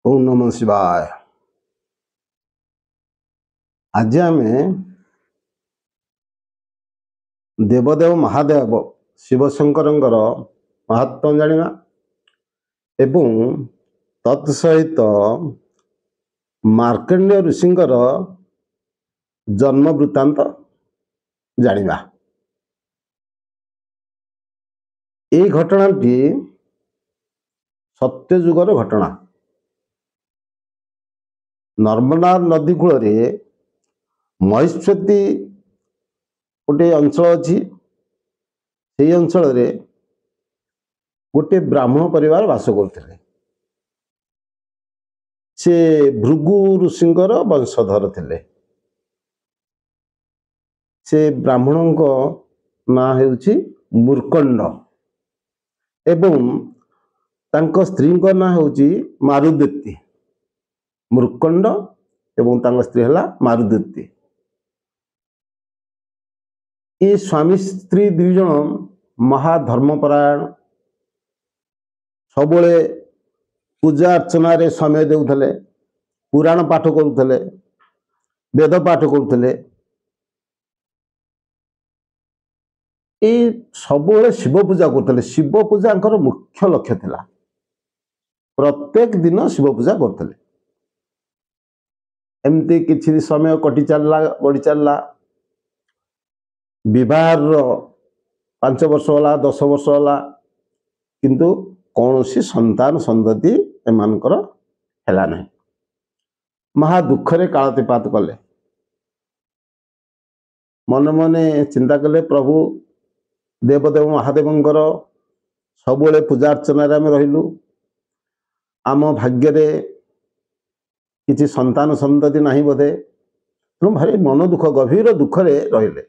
ओम नमः शिवाय। आज आम देवदेव महादेव शिवशंकर महात्म जाना एवं तत्सहित मार्कंडेय ऋषिंकर जन्म वृत्तांत जानिबा। यह घटनाटी सत्ययुगर घटना। नर्मदा नदी कूल महिष्मती गोटे अंचल अच्छी से अंचल गोटे ब्राह्मण परिवार बास करते। से भृगु ऋषिंकर वंशधर थे। से ब्राह्मण ना हेउछि मूर्कंड एवं तांको स्त्री ना हेउछि मारुदत्ती। मूर्कंड एवं तांको स्त्री हला मारुदत्ती। ये स्वामी स्त्री दुई जन महाधर्मपरायण, सबले पूजा अर्चना रे समय देउथले, पुराण पाठ करुथले, वेद पाठ करुथले। ये सबले शिव पूजा करथले। शिव पूजा मुख्य लक्ष्य थिला। प्रत्येक दिन शिव पूजा करथले। एमती किछि समय कटि चलला, बढ़ी चलला। विवाह 5 वर्ष होला, 10 वर्ष होला, किंतु कौनसी संतान संतति एमानकर हेला नहीं। महा दुखरे कालतिपात कले। मन मने चिंता कले, प्रभु देवदेव महादेवंकर सबले पूजा अर्चना रे आमे रहिलु। आम भाग्य रे किछि संतान संतति नाही बोधे। तुम भारी मन दुख, गभीर दुखरे रहिले।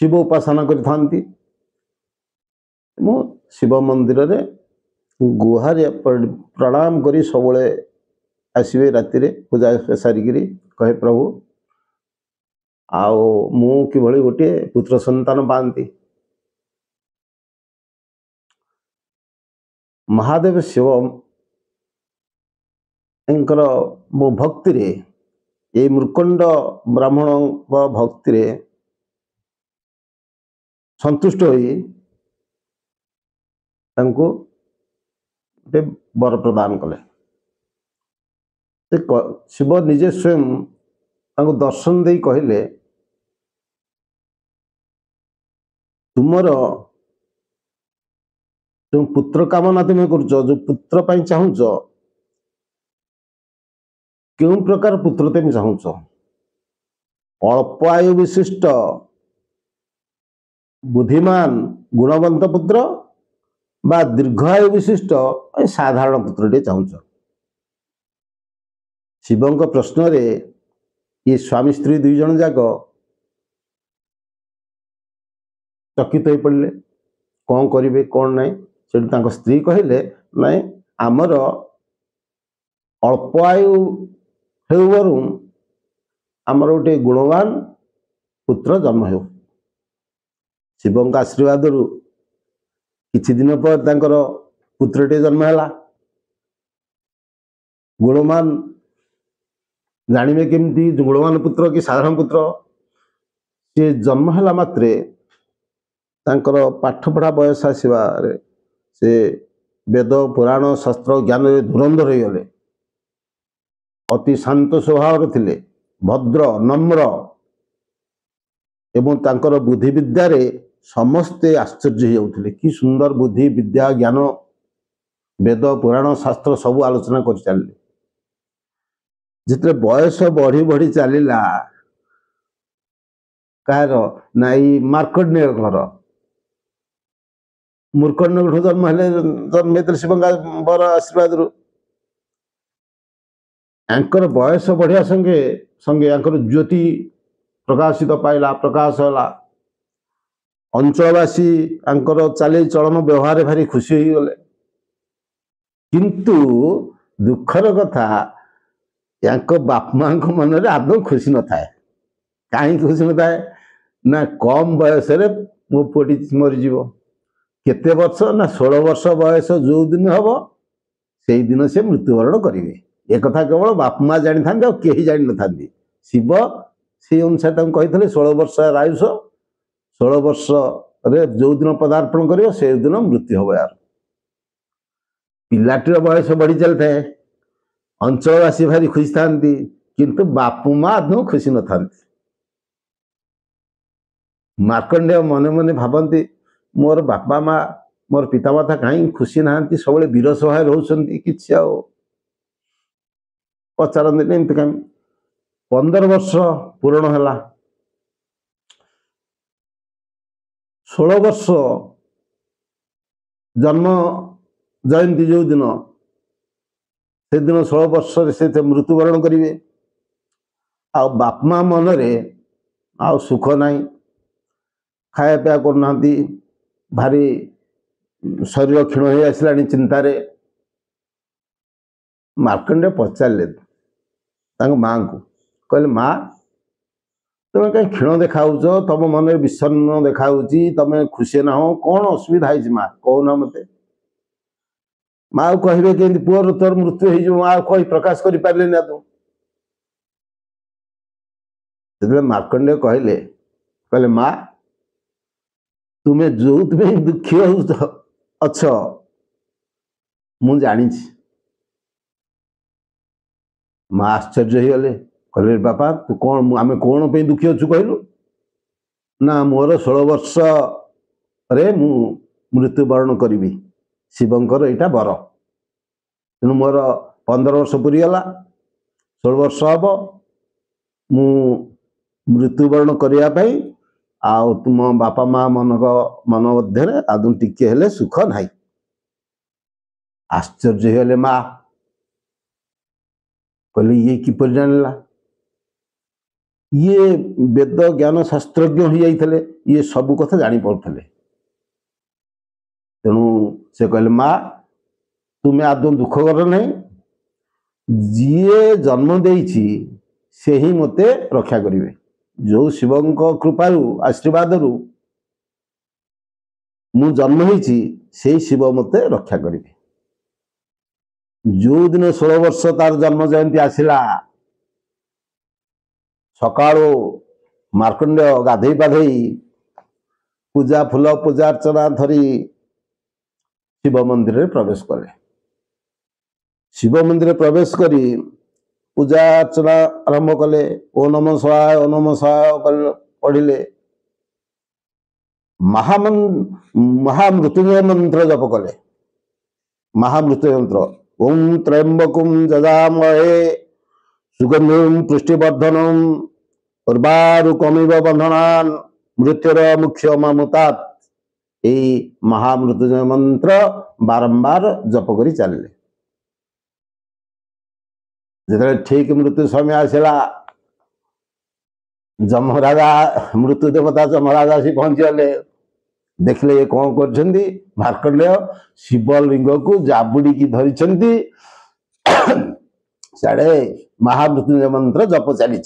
शिव उपासना करि थांती। मो शिव मंदिर रे गुहारे प्रणाम करी सबले आसवे। राति रे पूजा सारिकी कहे, प्रभु आओ मु किभଳି गोटे पुत्र संतान पाती। महादेव शिव एंकर मो भक्ति रे, ये मूर्कंड ब्राह्मण भक्ति रे संतुष्ट होई तांको वर प्रदान कले। शिव निजे स्वयं तांको दर्शन दे कहले, तुमर जो पुत्र कामना तुम कर, जो पुत्र पाई चाहूच, क्यों प्रकार पुत्र तुम चाहूच? अल्प आयु विशिष्ट बुद्धिमान गुणवंत पुत्र बा दीर्घायु विशिष्ट साधारण पुत्रटे चाहूच? शिवंक प्रश्न रे ये स्वामी स्त्री दुई जन जाक चकित हो पड़े। कौन करेंगे कौन नहीं। से स्त्री कहले, नहीं आमर अल्प आयु हेउवरु आमर गोटे गुणवान पुत्र जन्म हो। शिवंक आशीर्वाद रु किछि दिन पर तांकर पुत्रटे जन्म है। गुणवान जानिबे केमती गुणवान पुत्र कि साधारण पुत्र? से जन्म है मात्रे तांकर पाठ पढ़ा बयस आसवा से वेद पुराण शास्त्र ज्ञान रे धुरंधर हो गले। अति शांत स्वभाव थिले, भद्र नम्र एवं तांकर बुद्धि विद्या रे समस्ते आश्चर्य हो जाउथिले। कि सुंदर बुद्धि विद्या ज्ञान, वेद पुराण शास्त्र सब आलोचना कर चलले। जितने बयस बढ़ी बढ़ी चलला, कार नाई मार्कंडेय घर मूर्कंड जन्म हेले, जन्म हेतु शिवंगा बर आशीर्वाद रु एंकर बयस बढ़िया संगे संगे एंकर ज्योति प्रकाशित पाइला, प्रकाश होला। अंचलवासी एंकर चाली चलन व्यवहार भारी खुशी हो गले। किंतु दुखर कथा, यांक बाप माँ मन रे आदौ खुशी न थाए। कहीं खुशी न थाए ना, कम बयस रे मो पुटी मरीज, केते वर्ष ना 16 वर्ष बयस जो दिन हम से दिन से मृत्युवरण करेंगे। एक कथा केवल बाप माँ जानी था कहीं जानी न था। शिव से अनुसार कही 16 वर्ष आयुष 16 वर्ष रे जो दिन पदार्पण कर से दिन मृत्यु हम यार। पिलाटीर बयस बढ़ी चली था अंचलवासी भारी खुशी था किंतु बापू माँ आदौ खुशी न था। मार्कंडेय मने मने भावती मोर बापा माँ मोर पितामाता कहीं खुशी ना सब वीर सहाय रोचे कि पचारती एमती कहीं 15 वर्ष पूरण है 16 वर्ष जन्म जयंती जो दिन से दिन 16 वर्ष से मृत्युवरण करेंगे। आ बाप माँ मनरे आ सुख नहीं खाया पिया करना भारी शरीर क्षीण हो आसला चिंतार। मार्कंडेय पचारे माँ को कहले माँ तुम कहीं क्षीण देखा तुम मन विषन्न देखा तुम खुशी ना हो कौन असुविधा है माँ कहना मत। माँ कहे कि पुअर तोर मृत्यु हो माँ कही प्रकाश कर पारे ना तो मार्कंडेय कहले माँ तुम्हें जो तुम्हें दुखी अच्छ मु जानी। माँ आश्चर्य हो गले कहले बापा तू कौन आम कौन पे दुखी अच्छु कहलु ना मोर 16 वर्ष रे मु मृत्युवरण करी शिवंकर यहाँ बर तेणु मोर 15 वर्ष पूरीगला 16 वर्ष हम मु मृत्युवरण करने आउ तुम बापा माँ मन मध्य आदौ टिके सुख ना। आश्चर्य होले माँ कहले ये किपर जानला ये वेद ज्ञान शास्त्रज्ञ हो जाते ये सब कथा जानी पड़ते तेणु से कहले माँ तुम्हें आदौ दुख कर ना जी जन्म देइछि से ही मते रक्षा करिवे जो शिवं कृपारु आशीर्वाद रु मु जन्म होइछि से शिव मते रक्षा करिवे। जो दिन 16 वर्ष तार जन्म जयंती आसला सकाळु मार्कंडेय गाधई पाधई पूजा फूल पूजा अर्चना धरी शिव मंदिर में प्रवेश कले। शिव मंदिर प्रवेश करी पूजा अर्चना आरंभ कले ओ नमः शिवाय पढ़िले महामृत्युंजय मंत्र जप कले। महामृत्युंजय मंत्र ओम त्र्यंबकं जजामहे सुगंधिं पुष्टिवर्धनम उर्वारुकमिव बंधनान् मृत्युर मुख्य मामुतात यही महामृत्युंजय मंत्र बारंबार जप करी चलिले। जिते ठीक मृत्यु समय आसला जमराजा मृत्यु देवता जमराजा आसी पहुंचीगले देखले ये कौन कर मार्कंडेय शिवलिंग को जाबुड़ी की धरी साढ़े महामृत्युंजय मंत्र जप चली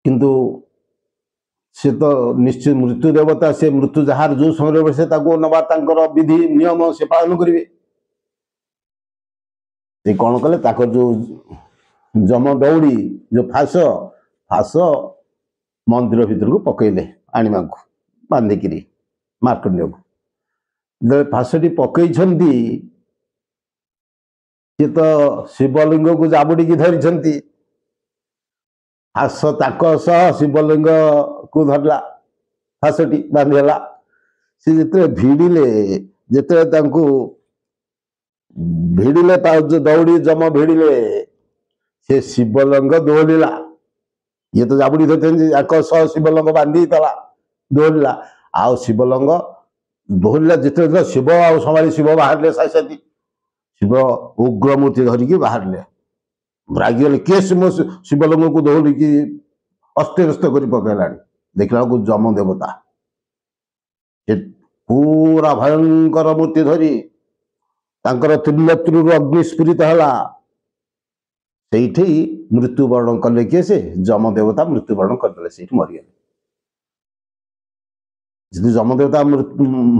किंतु से तो निश्चित मृत्यु देवता से मृत्यु जार जो समय से नवा विधि नियम से पालन करेंगे। कौन कले जो जम दौड़ी जो फास फास मंदिर भीतर को पकईले आणिमा को बांधिकी मार्कंडेय को फासटी पकई सी तो शिवलिंग को जाबुड़ी की धरी फास सह शिवलिंग को धरला फासटी बांधीला सी जिते भिड़िले जिते भिड़िले दौड़ी जम भिड़िले से शिवलिंग दोहलिला ये तो जाबुड़ी धरते सह शिवलिंग बांधी दोहलिला आउ शिवलिंग दोहलिला जिते शिव आ समाधि शिव बाहर साथी शिव उग्र मूर्ति धरिकी बाहर रागिगले किए शिवलिंग को दौड़िकी अस्त्यस्त कर पकड़ा देखला जम देवता पूरा भयंकर मूर्ति धरी त्रिनेत्रु अग्निस्फुरित है से मृत्युवरण कले किए से जम देवता मृत्युवरण करदे से मरीगले। ଯଦି ଯମଦେବତା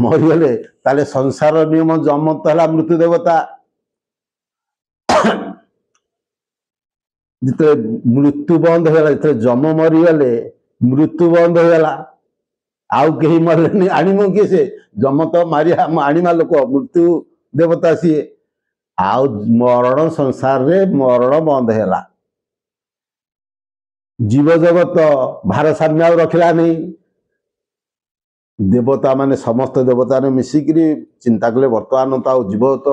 ମରିଗଲେ ତାହେଲେ ସଂସାର ନିୟମ ଯମ ତ ହେଲା ମୃତ୍ୟୁ ଦେବତା। ଯେତେବେଳେ ମୃତ୍ୟୁ ବନ୍ଦ ହେଇଗଲା, ଯେତେବେଳେ ଯମ ମରିଗଲେ ମୃତ୍ୟୁ ବନ୍ଦ ହେଇଗଲା, ଆଉ କେହି ମରିଲେନି। ଆଣିବ କିଏ? ସେ ଯମ ତ ମାରିବା ଆଣିବା ଲୋକ, ମୃତ୍ୟୁ ଦେବତା ସିଏ। ଆଉ ମରଣ ସଂସାରରେ ମରଣ ବନ୍ଦ ହେଲା। ଜୀବ ଜଗତ ଭାରସାମ୍ୟ ଆଉ ରଖିଲାନି। ଦେବତା ମାନେ ସମସ୍ତ ଦେବତା ମାନେ ମିଶିକିରି ଚିନ୍ତା କଲେ ବର୍ତ୍ତମାନ ତ ଆଉ ଜୀବ ତ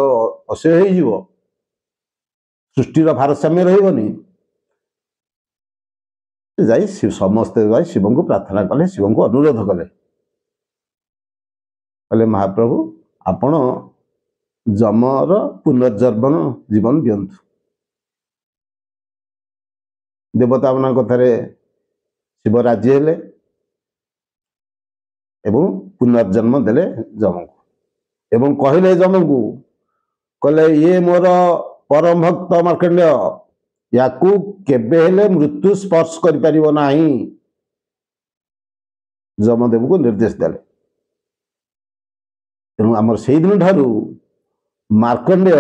ଅସହ୍ୟ ହେଇଯିବ, ସୃଷ୍ଟିର ଭାରସାମ୍ୟ ରହିବନି। ଯାଇ ସମସ୍ତେ ଯାଇ ଶିବଙ୍କୁ ପ୍ରାର୍ଥନା କଲେ, ଶିବଙ୍କୁ ଅନୁରୋଧ କଲେ, କହିଲେ ମହାପ୍ରଭୁ ଆପଣ ଯମର ପୁନର୍ଜନ୍ମ ଜୀବନ ଦିଅନ୍ତୁ। ଦେବତା ମାନଙ୍କ କଥାରେ ଶିବ ରାଜି ହେଲେ ଏବଂ ପୁନର୍ଜନ୍ମ ଦେଲେ ଯମକୁ। ଏବଂ କହିଲେ ଯମକୁ, କହିଲେ ଇଏ ମୋର ପରମ ଭକ୍ତ ମାର୍କଣ୍ଡେୟ, ୟାକୁ କେବେ ହେଲେ ମୃତ୍ୟୁ ସ୍ପର୍ଶ କରିପାରିବ ନାହିଁ। ଯମଦେବକୁ ନିର୍ଦ୍ଦେଶ ଦେଲେ। ତେଣୁ ଆମର ସେଇଦିନ ଠାରୁ ମାର୍କଣ୍ଡେୟ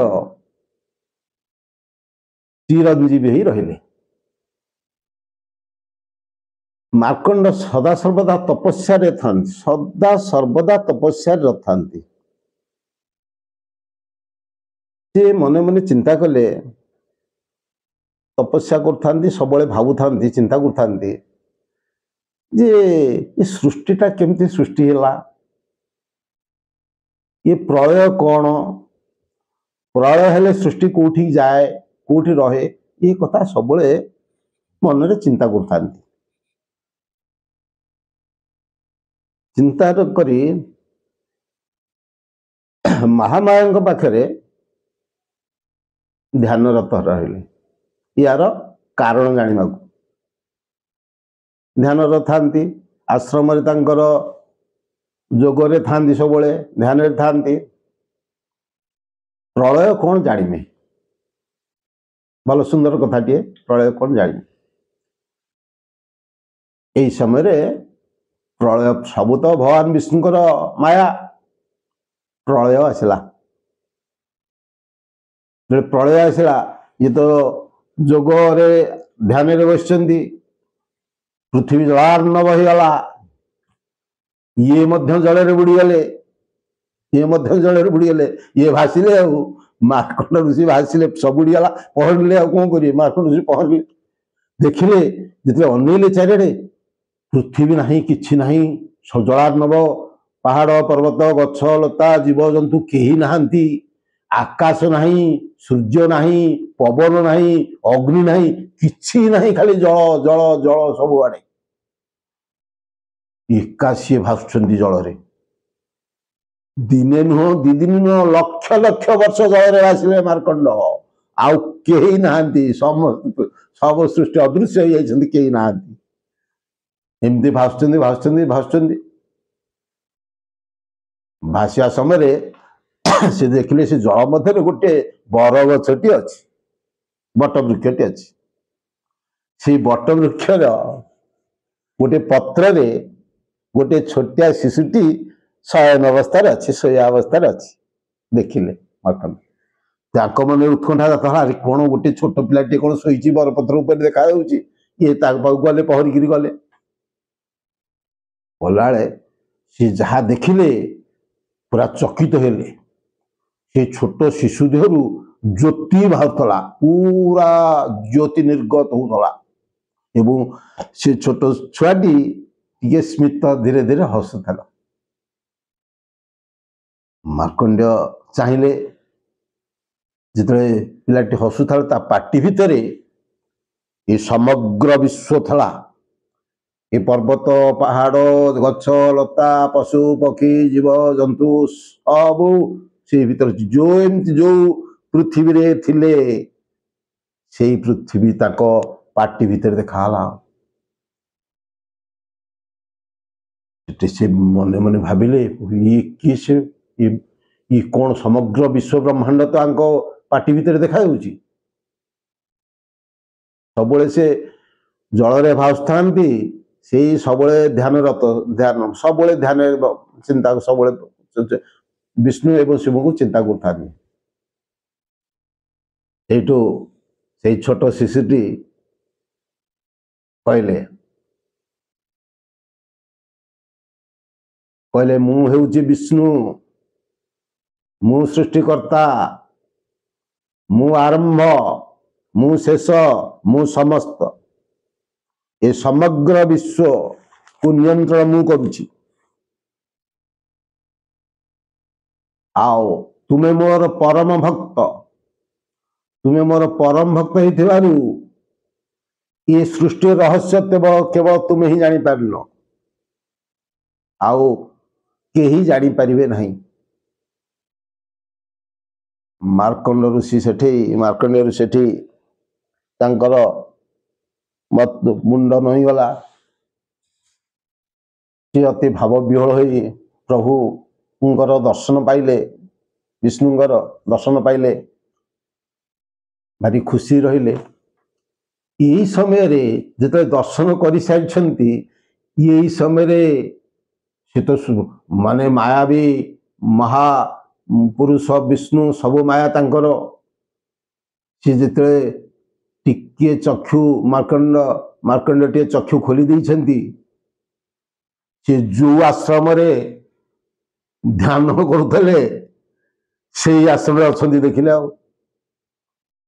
ଚିରଞ୍ଜୀବୀ ହେଇ ରହିଲେ। ମାର୍କଣ୍ଡ ସଦା ସର୍ବଦା ତପସ୍ୟାରେ ଥାନ୍ତି, ସଦା ସର୍ବଦା ତପସ୍ୟାରେ ଥାନ୍ତି। ସେ ମନେ ମନେ ଚିନ୍ତା କଲେ, ତପସ୍ୟା କରୁଥାନ୍ତି, ସବୁବେଳେ ଭାବୁଥାନ୍ତି, ଚିନ୍ତା କରୁଥାନ୍ତି ଯେ ଏ ସୃଷ୍ଟିଟା କେମିତି ସୃଷ୍ଟି ହେଲା, ଏ ପ୍ରଳୟ କଣ, ପ୍ରଳୟ ହେଲେ ସୃଷ୍ଟି କୋଉଠି ଯାଏ, କୋଉଠି ରହେ, ଏ କଥା ସବୁବେଳେ ମନରେ ଚିନ୍ତା କରୁଥାନ୍ତି। ଚିନ୍ତା କରି ମହାମାୟାଙ୍କ ପାଖରେ ଧ୍ୟାନରତ ରହିଲେ, ୟାର କାରଣ ଜାଣିବାକୁ। ଧ୍ୟାନରତ ଥାନ୍ତି, ଆଶ୍ରମରେ ତାଙ୍କର ଯୋଗରେ ଥାନ୍ତି, ସବୁବେଳେ ଧ୍ୟାନରେ ଥାନ୍ତି। ପ୍ରଳୟ କଣ ଜାଣିବେ, ଭଲ ସୁନ୍ଦର କଥାଟିଏ, ପ୍ରଳୟ କଣ ଜାଣିବେ। এই ସମୟରେ ପ୍ରଳୟ, ସବୁ ତ ଭଗବାନ ବିଷ୍ଣୁଙ୍କର ମାୟା, ପ୍ରଳୟ ଆସିଲା। ପ୍ରଳୟ ଆସିଲା, ଇଏ ତ ଯୋଗରେ ଧ୍ୟାନରେ ବସିଛନ୍ତି, ପୃଥିବୀ ଜଳାର୍ଣ୍ଣବ ହେଇଗଲା, ଇଏ ମଧ୍ୟ ଜଳରେ ବୁଡ଼ିଗଲେ, ଇଏ ମଧ୍ୟ ଜଳରେ ବୁଡ଼ିଗଲେ, ଇଏ ଭାସିଲେ, ଆଉ ମାର୍କଣ୍ଡ ଋଷି ଭାସିଲେ, ସବୁ ବୁଡ଼ିଗଲା, ପହଁରିଲେ, ଆଉ କଣ କରିବେ। ମାର୍କଣ୍ଡ ଋଷି ପହଁରିଲେ, ଦେଖିଲେ, ଯେତେବେଳେ ଅନେଇଲେ ଚାରିଆଡ଼େ ପୃଥିବୀ ନାହିଁ, କିଛି ନାହିଁ, ଜଳାର୍ଣ୍ଣବ, ପାହାଡ଼ ପର୍ବତ, ଗଛ ଲତା, ଜୀବଜନ୍ତୁ କେହି ନାହାନ୍ତି, ଆକାଶ ନାହିଁ, ସୂର୍ଯ୍ୟ ନାହିଁ, ପବନ ନାହିଁ, ଅଗ୍ନି ନାହିଁ, କିଛି ନାହିଁ, ଖାଲି ଜଳ ଜଳ ଜଳ ସବୁଆଡ଼େ। ଏକା ସିଏ ଭାସୁଛନ୍ତି ଜଳରେ, ଦିନେ ନୁହଁ, ଦି ଦିନ ନୁହଁ, ଲକ୍ଷ ଲକ୍ଷ ବର୍ଷ ଜଳରେ ଭାସିଲେ ମାର୍କଣ୍ଡ, ଆଉ କେହି ନାହାନ୍ତି, ସବୁ ସୃଷ୍ଟି ଅଦୃଶ୍ୟ ହେଇଯାଇଛନ୍ତି, କେହି ନାହାନ୍ତି। ଏମିତି ଭାସୁଛନ୍ତି ଭାସୁଛନ୍ତି ଭାସୁଛନ୍ତି। ଭାସିବା ସମୟରେ ସେ ଦେଖିଲେ ସେ ଜଳ ମଧ୍ୟରେ ଗୋଟେ ବର ଗଛଟି ଅଛି, ବଟ ବୃକ୍ଷଟି ଅଛି। ସେଇ ବଟ ବୃକ୍ଷର ଗୋଟେ ପତ୍ରରେ ଗୋଟେ ଛୋଟିଆ ଶିଶୁଟି ଶୟନ ଅବସ୍ଥାରେ ଅଛି, ଶୋଇବା ଅବସ୍ଥାରେ ଅଛି। ଦେଖିଲେ ମାର୍କଣ୍ଡ, ତାଙ୍କ ମନରେ ଉତ୍କଣ୍ଠା ହେଲା, କଣ ଗୋଟେ ଛୋଟ ପିଲାଟି କଣ ଶୋଇଛି ବରପତ୍ର ଉପରେ ଦେଖାଯାଉଛି। ଇଏ ତା ପାଖକୁ ଗଲେ, ପହରିକିରି ଗଲେ, ଗଲାବେଳେ ସେ ଯାହା ଦେଖିଲେ ପୁରା ଚକିତ ହେଲେ। ସେ ଛୋଟ ଶିଶୁ ଦେହରୁ ଜ୍ୟୋତି ବାହାରୁଥିଲା, ପୁରା ଜ୍ୟୋତି ନିର୍ଗତ ହଉଥିଲା, ଏବଂ ସେ ଛୋଟ ଛୁଆଟି ଟିକେ ସ୍ମିତ ଧୀରେ ଧୀରେ ହସୁଥିଲା। ମାର୍କଣ୍ଡେୟ ଚାହିଁଲେ, ଯେତେବେଳେ ପିଲାଟି ହସୁଥିଲା, ତା ପାଟି ଭିତରେ ଏ ସମଗ୍ର ବିଶ୍ୱ ଥିଲା, ଏ ପର୍ବତ ପାହାଡ଼ ଗଛ ଲତା ପଶୁ ପକ୍ଷୀ ଜୀବ ଜନ୍ତୁ ସବୁ ସେ ଭିତରେ, ଯୋଉ ଏମିତି ଯୋଉ ପୃଥିବୀରେ ଥିଲେ ସେଇ ପୃଥିବୀ ତାଙ୍କ ପାଟି ଭିତରେ ଦେଖାହେଲା। ସେ ମନେ ମନେ ଭାବିଲେ, ଇଏ କିଏ, ସେ ଇଏ କଣ ସମଗ୍ର ବିଶ୍ୱ ବ୍ରହ୍ମାଣ୍ଡ ତ ଆଙ୍କ ପାଟି ଭିତରେ ଦେଖାଯାଉଛି। ସବୁବେଳେ ସେ ଜଳରେ ଭାସୁଥାନ୍ତି, ସେଇ ସବୁବେଳେ ଧ୍ୟାନରତ ଧ୍ୟାନ ସବୁବେଳେ ଧ୍ୟାନ ଚିନ୍ତା ସବୁବେଳେ ବିଷ୍ଣୁ ଏବଂ ଶିବଙ୍କୁ ଚିନ୍ତା କରୁଥାନ୍ତି। ସେଇଠୁ ସେଇ ଛୋଟ ଶିଶୁଟି କହିଲେ ମୁଁ ହେଉଛି ବିଷ୍ଣୁ, ମୁଁ ସୃଷ୍ଟିକର୍ତ୍ତା, ମୁଁ ଆରମ୍ଭ, ମୁଁ ଶେଷ, ମୁଁ ସମସ୍ତ। ଏ ସମଗ୍ର ବିଶ୍ୱକୁ ନିୟନ୍ତ୍ରଣ ମୁଁ କରୁଛି। ଆଉ ତୁମେ ମୋର ପରମ ଭକ୍ତ, ତୁମେ ମୋର ପରମ ଭକ୍ତ ହେଇଥିବାରୁ ଏ ସୃଷ୍ଟିର ରହସ୍ୟ କେବଳ ତୁମେ ହିଁ ଜାଣିପାରିଲ, ଆଉ କେହି ଜାଣିପାରିବେ ନାହିଁ। ମାର୍କଣ୍ଡ ଋଷି ତାଙ୍କର ମୁଣ୍ଡ ନଇଁଗଲା। ସେ ଅତି ଭାବ ବିହ୍ୱଳ ହୋଇ ପ୍ରଭୁଙ୍କର ଦର୍ଶନ ପାଇଲେ, ବିଷ୍ଣୁଙ୍କର ଦର୍ଶନ ପାଇଲେ, ଭାରି ଖୁସି ରହିଲେ। ଏହି ସମୟରେ ଯେତେବେଳେ ଦର୍ଶନ କରିସାରିଛନ୍ତି, ଏହି ସମୟରେ ସେ ତ ମାନେ ମାୟାବୀ ମହାପୁରୁଷ ବିଷ୍ଣୁ, ସବୁ ମାୟା ତାଙ୍କର। ସେ ଯେତେବେଳେ ଟିକିଏ ଚକ୍ଷୁ ମାର୍କଣ୍ଡଟିଏ ଚକ୍ଷୁ ଖୋଲି ଦେଇଛନ୍ତି, ସେ ଯୋଉ ଆଶ୍ରମରେ ଧ୍ୟାନ କରୁଥିଲେ ସେଇ ଆଶ୍ରମରେ ଅଛନ୍ତି। ଦେଖିଲେ, ଆଉ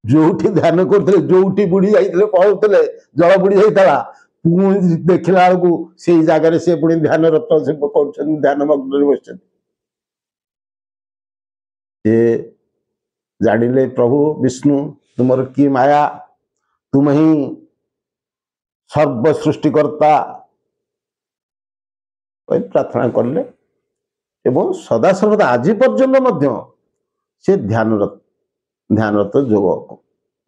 ଯୋଉଠି ଧ୍ୟାନ କରୁଥିଲେ, ଯୋଉଠି ବୁଡି ଯାଇଥିଲେ, ପଳଉଥିଲେ, ଜଳ ବୁଡି ଯାଇଥିଲା, ପୁଣି ଦେଖିଲା ବେଳକୁ ସେଇ ଜାଗାରେ ସେ ପୁଣି ଧ୍ୟାନରତ କରୁଛନ୍ତି, ଧ୍ୟାନ ମଗ୍ନରେ ବସିଛନ୍ତି। ସେ ଜାଣିଲେ ପ୍ରଭୁ ବିଷ୍ଣୁ ତୁମର କି ମାୟା, ତୁମେ ହିଁ ସର୍ବ ସୃଷ୍ଟିକର୍ତ୍ତା ପ୍ରାର୍ଥନା କଲେ ଏବଂ ସଦାସର୍ବଦା ଆଜି ପର୍ଯ୍ୟନ୍ତ ମଧ୍ୟ ସେ ଧ୍ୟାନରତ ଯୋଗ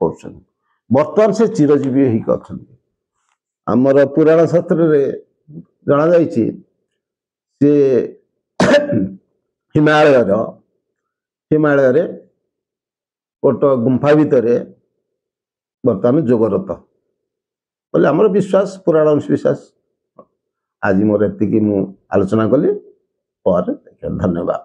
କରୁଛନ୍ତି। ବର୍ତ୍ତମାନ ସେ ଚିରଜୀବୀ ହେଇକି ଅଛନ୍ତି। ଆମର ପୁରାଣ ଶାସ୍ତ୍ରରେ ଜଣାଯାଇଛି ସେ ହିମାଳୟରେ ଗୋଟେ ଗୁମ୍ଫା ଭିତରେ ବର୍ତ୍ତମାନ ଯୋଗରତ ବୋଲେ ଆମର ବିଶ୍ୱାସ, ପୁରାଣ ବିଶ୍ୱାସ। ଆଜି ମୋର ଏତିକି ମୁଁ ଆଲୋଚନା କଲି। ପରେ ଧନ୍ୟବାଦ।